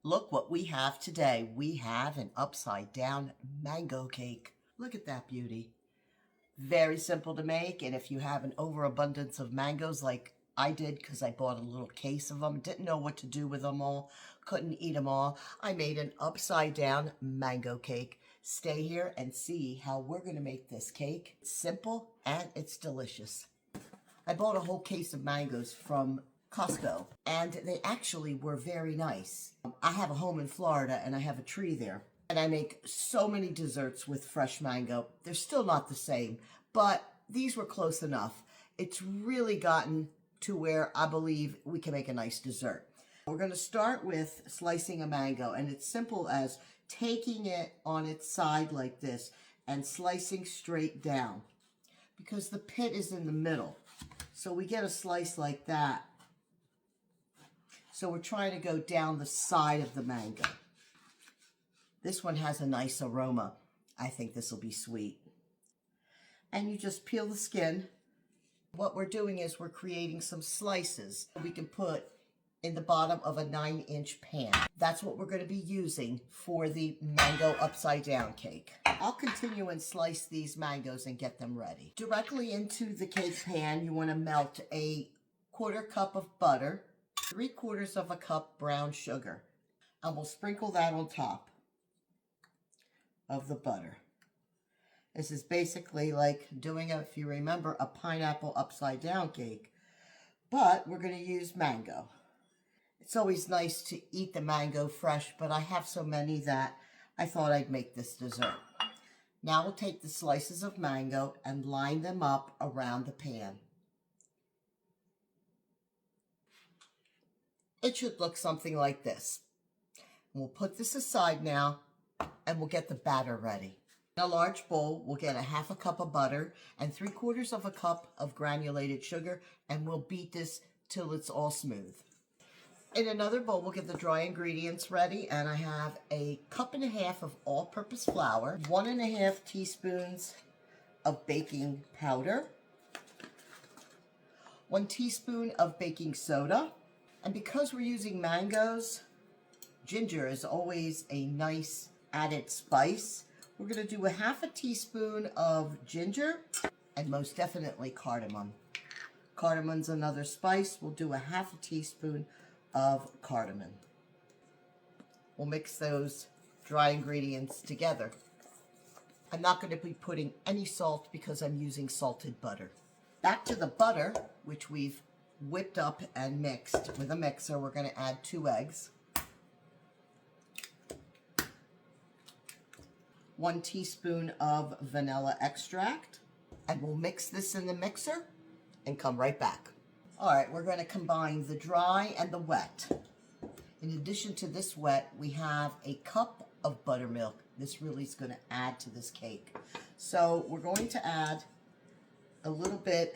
Look what we have today. We have an upside down mango cake. Look at that beauty. Very simple to make, and if you have an overabundance of mangoes like I did, because I bought a little case of them, didn't know what to do with them all, couldn't eat them all, I made an upside down mango cake. Stay here and see how we're going to make this cake. It's simple and it's delicious. I bought a whole case of mangoes from Costco, and they actually were very nice. I have a home in Florida, and I have a tree there, and I make so many desserts with fresh mango. They're still not the same, but these were close enough. It's really gotten to where I believe we can make a nice dessert. We're going to start with slicing a mango, and it's simple as taking it on its side like this and slicing straight down, because the pit is in the middle. So we get a slice like that. So we're trying to go down the side of the mango. This one has a nice aroma. I think this will be sweet. And you just peel the skin. What we're doing is we're creating some slices we can put in the bottom of a 9-inch pan. That's what we're going to be using for the mango upside down cake. I'll continue and slice these mangoes and get them ready. Directly into the cake pan, you want to melt a 1/4 cup of butter, 3/4 of a cup brown sugar, and we'll sprinkle that on top of the butter. This is basically like doing, if you remember, a pineapple upside down cake, but we're going to use mango. It's always nice to eat the mango fresh, but I have so many that I thought I'd make this dessert. Now we'll take the slices of mango and line them up around the pan. It should look something like this. We'll put this aside now, and we'll get the batter ready. In a large bowl, we'll get a 1/2 cup of butter and 3/4 of a cup of granulated sugar, and we'll beat this till it's all smooth. In another bowl, we'll get the dry ingredients ready, and I have a 1.5 cups of all-purpose flour, 1.5 teaspoons of baking powder, 1 teaspoon of baking soda, and because we're using mangoes, ginger is always a nice added spice. We're going to do a 1/2 teaspoon of ginger, and most definitely cardamom. Cardamom's another spice. We'll do a 1/2 teaspoon of cardamom. We'll mix those dry ingredients together. I'm not going to be putting any salt because I'm using salted butter. Back to the butter, which we've whipped up and mixed with a mixer, we're going to add 2 eggs, 1 teaspoon of vanilla extract, and we'll mix this in the mixer and come right back. All right, we're going to combine the dry and the wet. In addition to this wet, we have a cup of buttermilk. This really is going to add to this cake. So we're going to add a little bit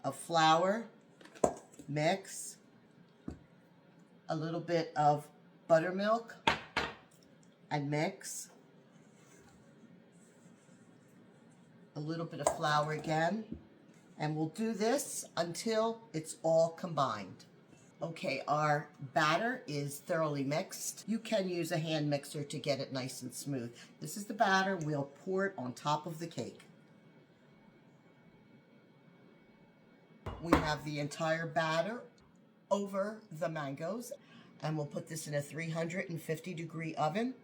of flour, mix, a little bit of buttermilk, and mix, a little bit of flour again, and we'll do this until it's all combined. Okay, our batter is thoroughly mixed. You can use a hand mixer to get it nice and smooth. This is the batter. We'll pour it on top of the cake. We have the entire batter over the mangoes, and we'll put this in a 350-degree oven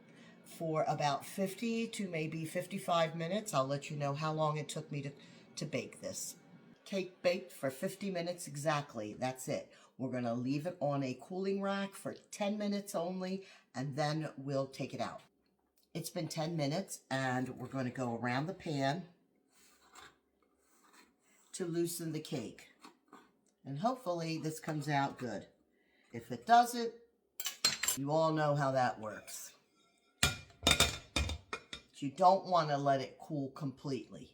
for about 50 to maybe 55 minutes. I'll let you know how long it took me to bake this. Cake baked for 50 minutes exactly. That's it. We're going to leave it on a cooling rack for 10 minutes only, and then we'll take it out. It's been 10 minutes, and we're going to go around the pan to loosen the cake. And hopefully this comes out good. If it doesn't, you all know how that works. You don't want to let it cool completely.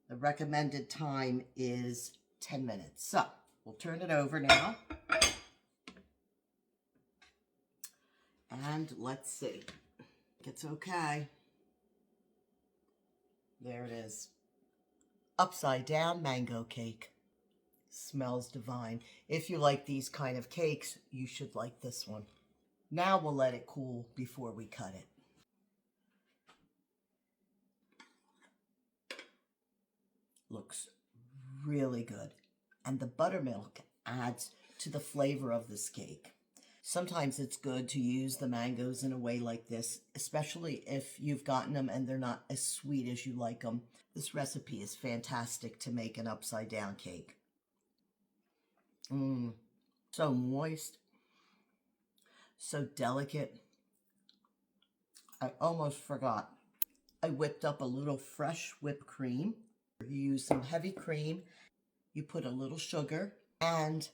The recommended time is 10 minutes. So we'll turn it over now. And let's see. It's okay. There it is. Upside down mango cake. Smells divine. If you like these kind of cakes, you should like this one. Now we'll let it cool before we cut it. Looks really good. And the buttermilk adds to the flavor of this cake. Sometimes it's good to use the mangoes in a way like this, especially if you've gotten them and they're not as sweet as you like them. This recipe is fantastic to make an upside down cake. So moist, so delicate. I almost forgot. I whipped up a little fresh whipped cream. You use some heavy cream, you put a little sugar, and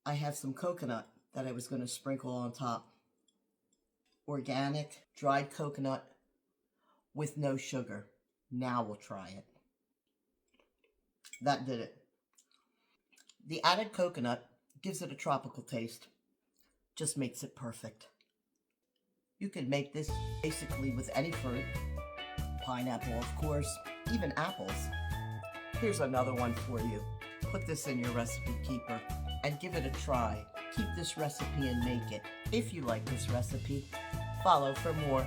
I have some coconut that I was going to sprinkle on top. Organic, dried coconut with no sugar. Now we'll try it. That did it. The added coconut gives it a tropical taste. Just makes it perfect. You can make this basically with any fruit. Pineapple, of course, even apples. Here's another one for you. Put this in your recipe keeper and give it a try. Keep this recipe and make it. If you like this recipe, follow for more.